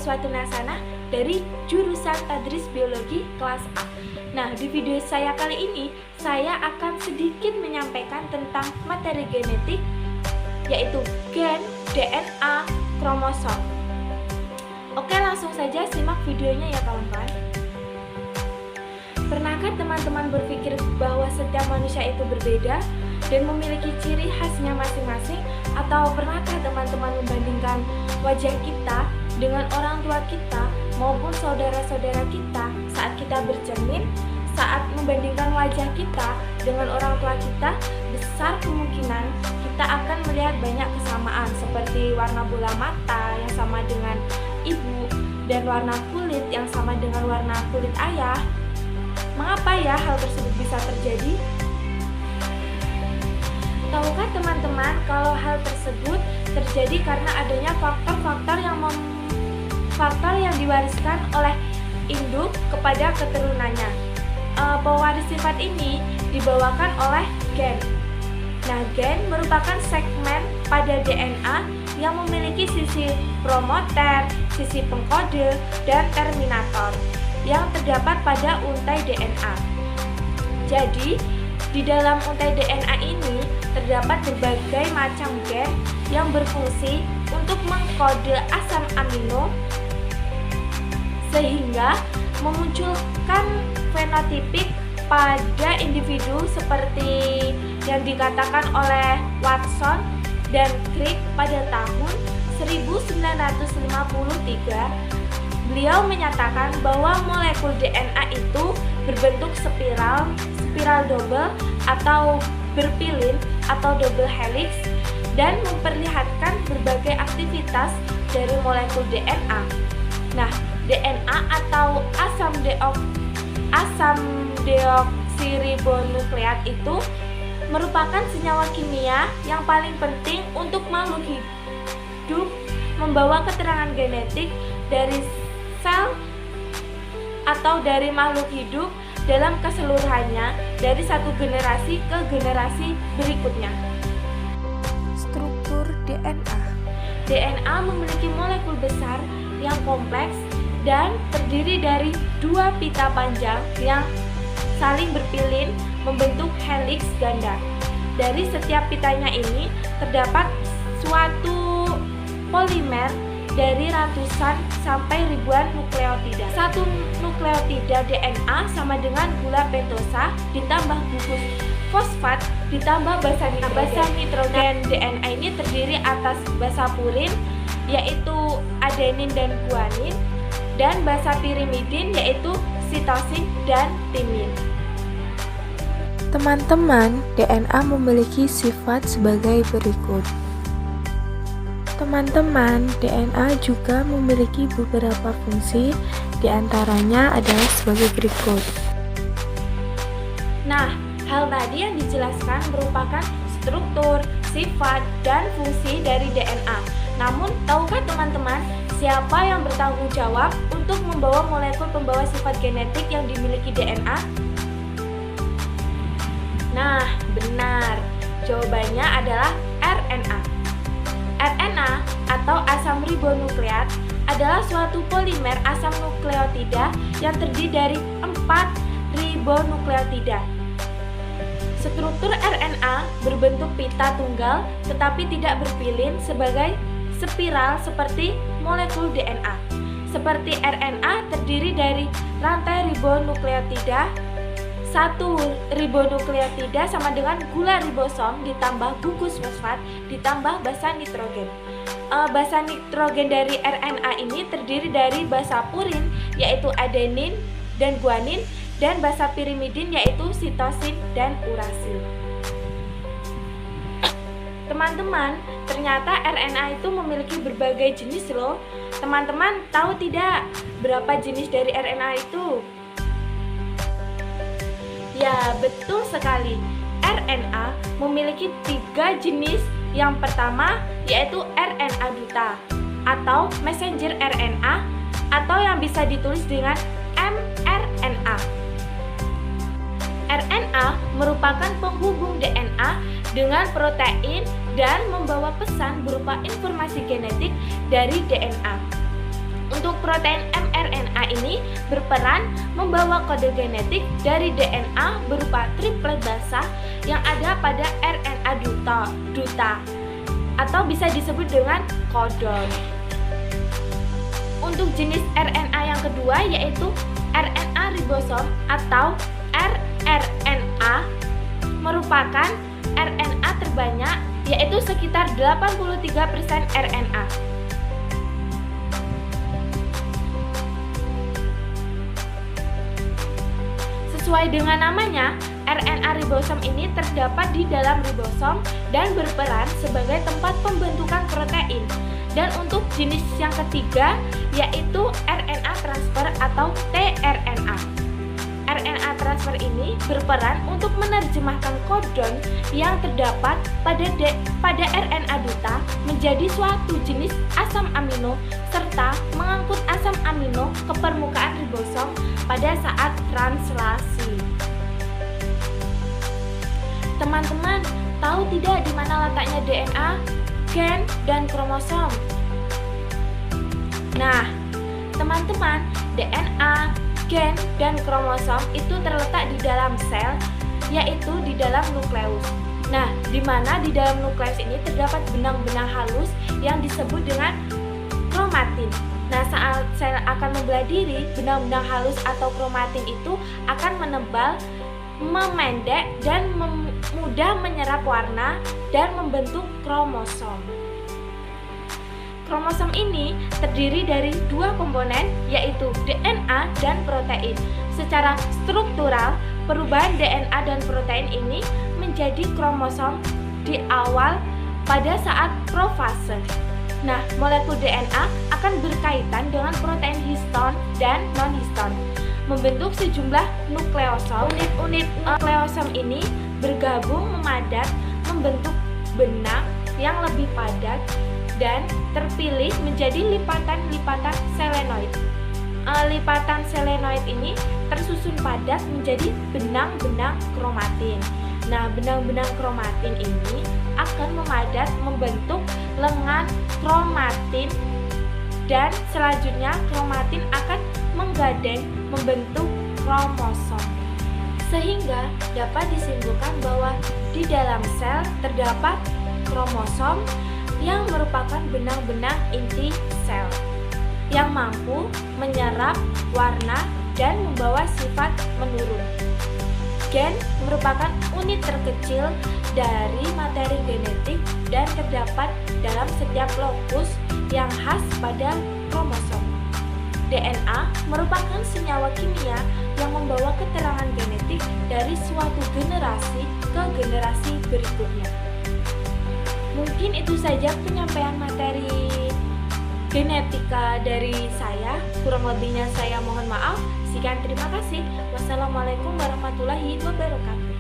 Puswatunasana dari jurusan Tadris Biologi kelas A. Nah, di video saya kali ini saya akan sedikit menyampaikan tentang materi genetik, yaitu gen, DNA, kromosom. Oke, langsung saja simak videonya ya kawan-kawan. Pernahkah teman-teman berpikir bahwa setiap manusia itu berbeda dan memiliki ciri khasnya masing-masing? Atau pernahkah teman-teman membandingkan wajah kita dengan orang tua kita maupun saudara-saudara kita saat kita bercermin? Saat membandingkan wajah kita dengan orang tua kita, besar kemungkinan kita akan melihat banyak kesamaan seperti warna bola mata yang sama dengan ibu dan warna kulit yang sama dengan warna kulit ayah. Mengapa ya hal tersebut bisa terjadi? Tahukah teman-teman kalau hal tersebut terjadi karena adanya faktor-faktor yang diwariskan oleh induk kepada keturunannya. Pewaris sifat ini dibawakan oleh gen. Nah, gen merupakan segmen pada DNA yang memiliki sisi promoter, sisi pengkode, dan terminator yang terdapat pada untai DNA. Jadi, di dalam untai DNA ini terdapat berbagai macam gen yang berfungsi untuk mengkode asam amino sehingga memunculkan fenotipik pada individu seperti yang dikatakan oleh Watson dan Crick pada tahun 1953. Beliau menyatakan bahwa molekul DNA itu berbentuk spiral double atau berpilin atau double helix dan memperlihatkan berbagai aktivitas dari molekul DNA. Nah, DNA atau asam deoksiribonukleat itu merupakan senyawa kimia yang paling penting untuk makhluk hidup, membawa keterangan genetik dari sel atau dari makhluk hidup dalam keseluruhannya dari satu generasi ke generasi berikutnya. Struktur DNA. DNA memiliki molekul besar yang kompleks dan terdiri dari dua pita panjang yang saling berpilin membentuk heliks ganda. Dari setiap pitanya ini terdapat suatu polimer dari ratusan sampai ribuan nukleotida. Satu nukleotida DNA sama dengan gula pentosa ditambah gugus fosfat ditambah basa nitrogen. DNA ini terdiri atas basa purin yaitu adenin dan guanin dan basa pirimidin yaitu sitosin dan timin. Teman-teman, DNA memiliki sifat sebagai berikut. Teman-teman, DNA juga memiliki beberapa fungsi, diantaranya adalah sebagai berikut. Nah, hal tadi yang dijelaskan merupakan struktur, sifat, dan fungsi dari DNA. Namun, tahukah teman-teman siapa yang bertanggung jawab untuk membawa molekul pembawa sifat genetik yang dimiliki DNA? Nah, benar. Jawabannya adalah RNA. RNA atau asam ribonukleat adalah suatu polimer asam nukleotida yang terdiri dari 4 ribonukleotida. Struktur RNA berbentuk pita tunggal tetapi tidak berpilin sebagai spiral seperti molekul DNA. Seperti RNA terdiri dari rantai ribonukleotida. Satu ribonukleotida sama dengan gula ribosom ditambah gugus fosfat ditambah basa nitrogen. Basa nitrogen dari RNA ini terdiri dari basa purin yaitu adenin dan guanin dan basa pirimidin yaitu sitosin dan urasil. Teman-teman, ternyata RNA itu memiliki berbagai jenis loh. Teman-teman tahu tidak berapa jenis dari RNA itu? Ya, betul sekali. RNA memiliki 3 jenis. Yang pertama yaitu RNA duta atau messenger RNA atau yang bisa ditulis dengan mRNA. RNA merupakan penghubung DNA dengan protein dan membawa pesan berupa informasi genetik dari DNA. Untuk protein mRNA ini berperan membawa kode genetik dari DNA berupa triplet basah yang ada pada RNA duta atau bisa disebut dengan kodon. Untuk jenis RNA yang kedua yaitu RNA ribosom atau rRNA merupakan RNA terbanyak yaitu sekitar 83% RNA. Sesuai dengan namanya, RNA ribosom ini terdapat di dalam ribosom dan berperan sebagai tempat pembentukan protein. Dan untuk jenis yang ketiga yaitu RNA transfer atau tRNA. RNA transfer ini berperan untuk menerjemahkan kodon yang terdapat pada RNA duta menjadi suatu jenis asam amino serta mengangkut asam amino ke permukaan ribosom pada saat translasi. Teman-teman, tahu tidak di mana letaknya DNA, gen, dan kromosom? Nah, teman-teman, DNA, gen, dan kromosom itu terletak di dalam sel, yaitu di dalam nukleus. Nah, di mana di dalam nukleus ini terdapat benang-benang halus yang disebut dengan kromatin. Nah, saat sel akan membelah diri, benang-benang halus atau kromatin itu akan menebal, memendek, dan mudah menyerap warna dan membentuk kromosom. Kromosom ini terdiri dari dua komponen yaitu DNA dan protein. Secara struktural, perubahan DNA dan protein ini menjadi kromosom di awal pada saat profase. Nah, molekul DNA akan berkaitan dengan protein histon dan non-histon, membentuk sejumlah nukleosom. Unit-unit nukleosom ini bergabung memadat membentuk benang yang lebih padat dan terpilih menjadi lipatan-lipatan selenoid. Lipatan selenoid ini tersusun padat menjadi benang-benang kromatin. Nah, benang-benang kromatin ini akan memadat membentuk lengan kromatin dan selanjutnya kromatin akan menggadeng membentuk kromosom. Sehingga dapat disimpulkan bahwa di dalam sel terdapat kromosom yang merupakan benang-benang inti sel yang mampu menyerap warna dan membawa sifat menurun. Gen merupakan unit terkecil dari materi genetik dan terdapat dalam setiap lokus yang khas pada kromosom. DNA merupakan senyawa kimia yang membawa keterangan genetik dari suatu generasi ke generasi berikutnya. Mungkin itu saja penyampaian materi genetika dari saya. Kurang lebihnya saya mohon maaf. Sekian, terima kasih. Wassalamualaikum warahmatullahi wabarakatuh.